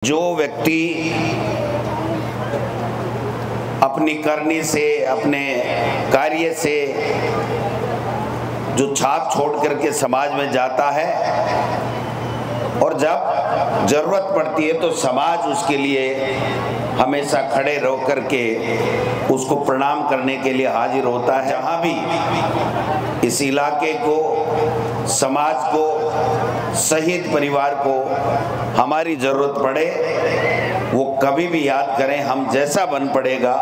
जो व्यक्ति अपनी करनी से, अपने कार्य से जो छाप छोड़ करके समाज में जाता है और जब जरूरत पड़ती है तो समाज उसके लिए हमेशा खड़े रह करके उसको प्रणाम करने के लिए हाजिर होता है। जहाँ भी इस इलाके को, समाज को, शहीद परिवार को हमारी जरूरत पड़े, वो कभी भी याद करें, हम जैसा बन पड़ेगा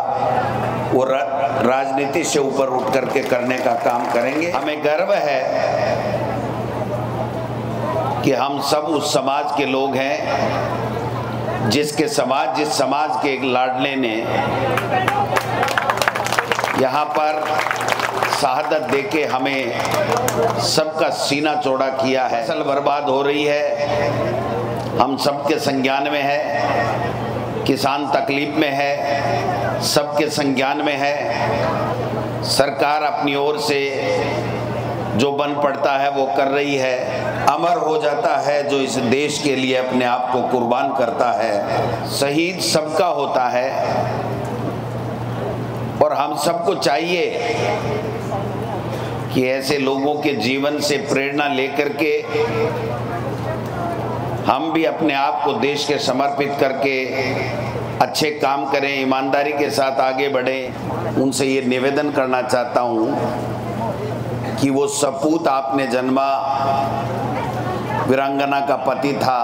वो राजनीति से ऊपर उठ करके करने का काम करेंगे। हमें गर्व है कि हम सब उस समाज के लोग हैं जिस समाज के एक लाडले ने यहाँ पर शहादत देके हमें सबका सीना चौड़ा किया है। फसल बर्बाद हो रही है, हम सबके संज्ञान में है, किसान तकलीफ में है, सबके संज्ञान में है। सरकार अपनी ओर से जो बन पड़ता है वो कर रही है। अमर हो जाता है जो इस देश के लिए अपने आप को कुर्बान करता है। शहीद सबका होता है और हम सबको चाहिए कि ऐसे लोगों के जीवन से प्रेरणा लेकर के हम भी अपने आप को देश के समर्पित करके अच्छे काम करें, ईमानदारी के साथ आगे बढ़ें। उनसे ये निवेदन करना चाहता हूँ कि वो सपूत आपने जन्मा वीरांगना का पति था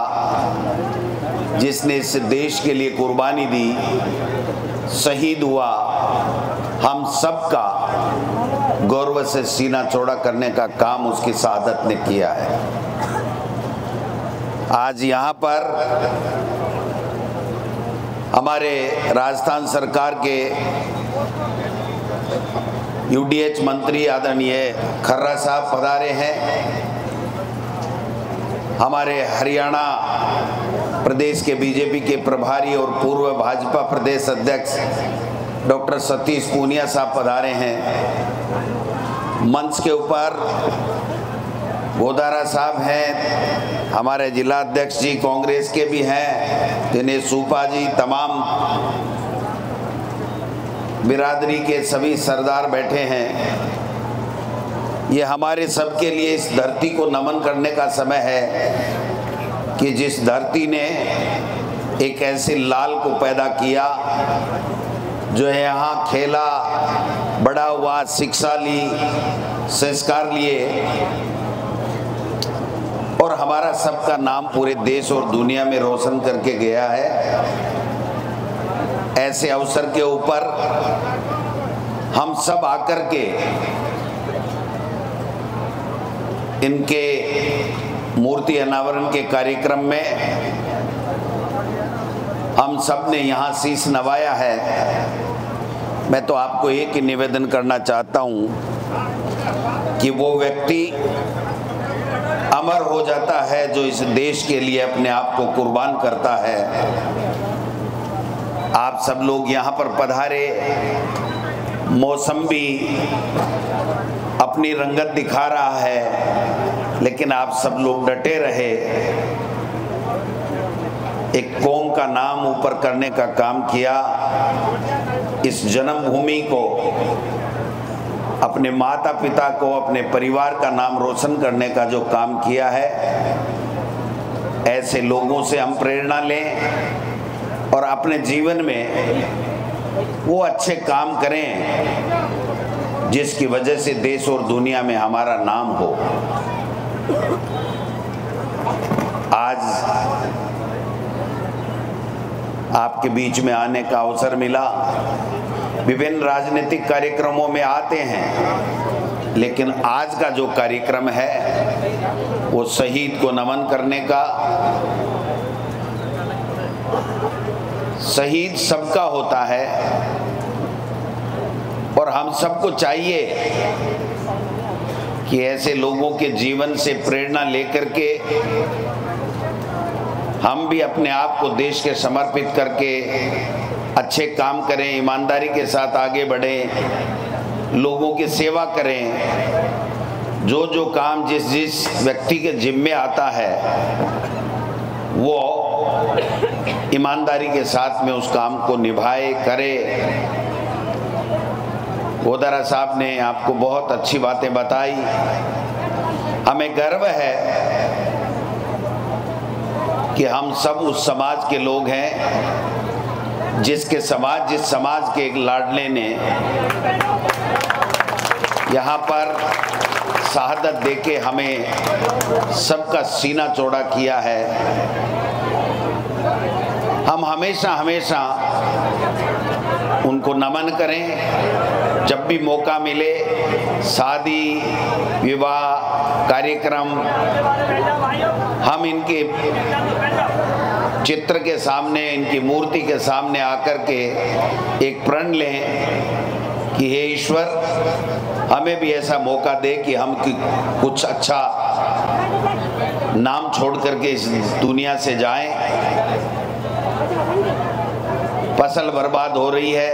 जिसने इस देश के लिए कुर्बानी दी, शहीद हुआ। हम सबका गौरव से सीना चौड़ा करने का काम उसकी शहादत ने किया है। आज यहाँ पर हमारे राजस्थान सरकार के यूडीएच मंत्री आदरणीय खर्रा साहब पधारे हैं। हमारे हरियाणा प्रदेश के बीजेपी के प्रभारी और पूर्व भाजपा प्रदेश अध्यक्ष डॉक्टर सतीश पूनिया साहब पधारे हैं। मंच के ऊपर गोदारा साहब हैं, हमारे जिला अध्यक्ष जी कांग्रेस के भी हैं, दिनेश सूपा जी, तमाम बिरादरी के सभी सरदार बैठे हैं। ये हमारे सबके लिए इस धरती को नमन करने का समय है कि जिस धरती ने एक ऐसे लाल को पैदा किया जो यहाँ खेला, बड़ा हुआ, शिक्षा ली, संस्कार लिए और हमारा सबका नाम पूरे देश और दुनिया में रोशन करके गया है। ऐसे अवसर के ऊपर हम सब आकर के इनके मूर्ति अनावरण के कार्यक्रम में हम सब ने यहाँ शीश नवाया है। मैं तो आपको एक ही निवेदन करना चाहता हूँ कि वो व्यक्ति अमर हो जाता है जो इस देश के लिए अपने आप को कुर्बान करता है। आप सब लोग यहाँ पर पधारे, मौसम भी अपनी रंगत दिखा रहा है, लेकिन आप सब लोग डटे रहे, एक कौम का नाम ऊपर करने का काम किया। इस जन्मभूमि को, अपने माता पिता को, अपने परिवार का नाम रोशन करने का जो काम किया है, ऐसे लोगों से हम प्रेरणा लें और अपने जीवन में वो अच्छे काम करें जिसकी वजह से देश और दुनिया में हमारा नाम हो। आज आपके बीच में आने का अवसर मिला। विभिन्न राजनीतिक कार्यक्रमों में आते हैं, लेकिन आज का जो कार्यक्रम है वो शहीद को नमन करने का। शहीद सबका होता है और हम सबको चाहिए कि ऐसे लोगों के जीवन से प्रेरणा लेकर के हम भी अपने आप को देश के समर्पित करके अच्छे काम करें, ईमानदारी के साथ आगे बढ़ें, लोगों की सेवा करें। जो जो काम जिस जिस व्यक्ति के जिम्मे आता है वो ईमानदारी के साथ में उस काम को निभाए, करे। गोदारा साहब ने आपको बहुत अच्छी बातें बताई। हमें गर्व है कि हम सब उस समाज के लोग हैं जिस समाज के एक लाडले ने यहाँ पर शहादत देके हमें सबका सीना चौड़ा किया है। हम हमेशा हमेशा उनको नमन करें। जब भी मौका मिले, शादी विवाह कार्यक्रम, हम इनके चित्र के सामने, इनकी मूर्ति के सामने आकर के एक प्रण लें कि हे ईश्वर, हमें भी ऐसा मौका दे कि हम कुछ अच्छा नाम छोड़ करके इस दुनिया से जाएं। फसल बर्बाद हो रही है,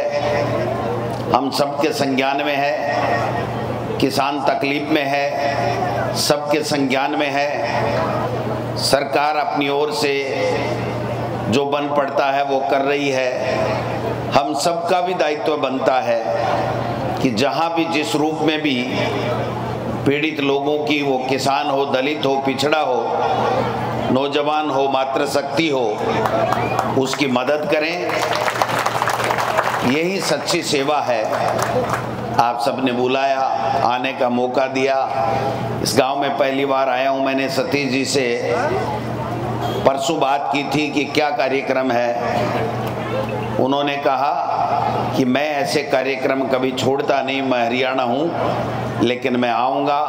हम सबके संज्ञान में है। किसान तकलीफ में है, सबके संज्ञान में है। सरकार अपनी ओर से जो बन पड़ता है वो कर रही है। हम सबका भी दायित्व बनता है कि जहाँ भी जिस रूप में भी पीड़ित लोगों की, वो किसान हो, दलित हो, पिछड़ा हो, नौजवान हो, मातृशक्ति हो, उसकी मदद करें। यही सच्ची सेवा है। आप सबने बुलाया, आने का मौका दिया। इस गांव में पहली बार आया हूं। मैंने सतीश जी से परसों बात की थी कि क्या कार्यक्रम है। उन्होंने कहा कि मैं ऐसे कार्यक्रम कभी छोड़ता नहीं, मैं हरियाणा हूं, लेकिन मैं आऊँगा।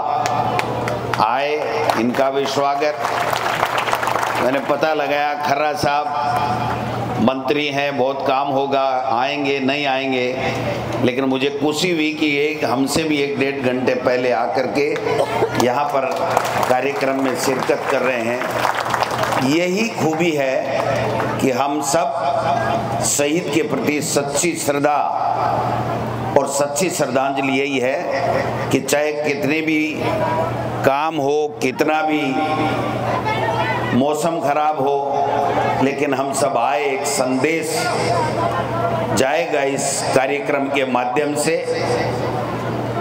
आए, इनका भी स्वागत। मैंने पता लगाया खर्रा साहब मंत्री हैं, बहुत काम होगा, आएंगे नहीं आएंगे, लेकिन मुझे खुशी हुई कि हमसे भी 1-1.5 घंटे पहले आकर के यहाँ पर कार्यक्रम में शिरकत कर रहे हैं। यही खूबी है कि हम सब शहीद के प्रति सच्ची श्रद्धा और सच्ची श्रद्धांजलि यही है कि चाहे कितने भी काम हो, कितना भी मौसम खराब हो, लेकिन हम सब आए। एक संदेश जाएगा इस कार्यक्रम के माध्यम से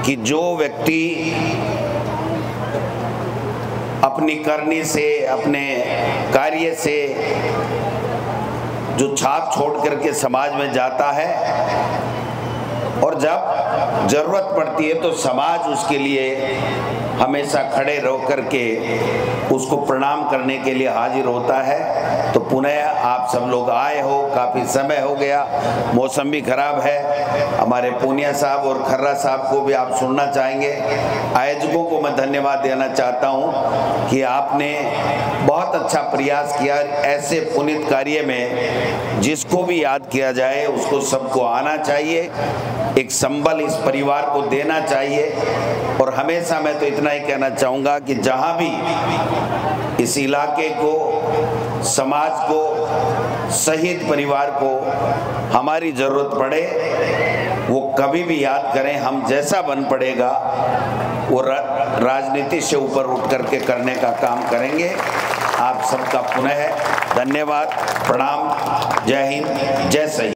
कि जो व्यक्ति अपनी करनी से, अपने कार्य से जो छाप छोड़ करके समाज में जाता है और जब जरूरत पड़ती है तो समाज उसके लिए हमेशा खड़े रह करके उसको प्रणाम करने के लिए हाजिर होता है। तो पुनः आप सब लोग आए हो, काफ़ी समय हो गया, मौसम भी खराब है। हमारे पूनिया साहब और खर्रा साहब को भी आप सुनना चाहेंगे। आयोजकों को मैं धन्यवाद देना चाहता हूं कि आपने बहुत अच्छा प्रयास किया। ऐसे पुनीत कार्य में जिसको भी याद किया जाए उसको सबको आना चाहिए, एक संबल इस परिवार को देना चाहिए। और हमेशा मैं तो इतना ही कहना चाहूँगा कि जहाँ भी इस इलाके को, समाज को, शहीद परिवार को हमारी ज़रूरत पड़े, वो कभी भी याद करें। हम जैसा बन पड़ेगा वो राजनीति से ऊपर उठ करके करने का काम करेंगे। आप सबका पुनः धन्यवाद, प्रणाम, जय हिंद, जय शहीद।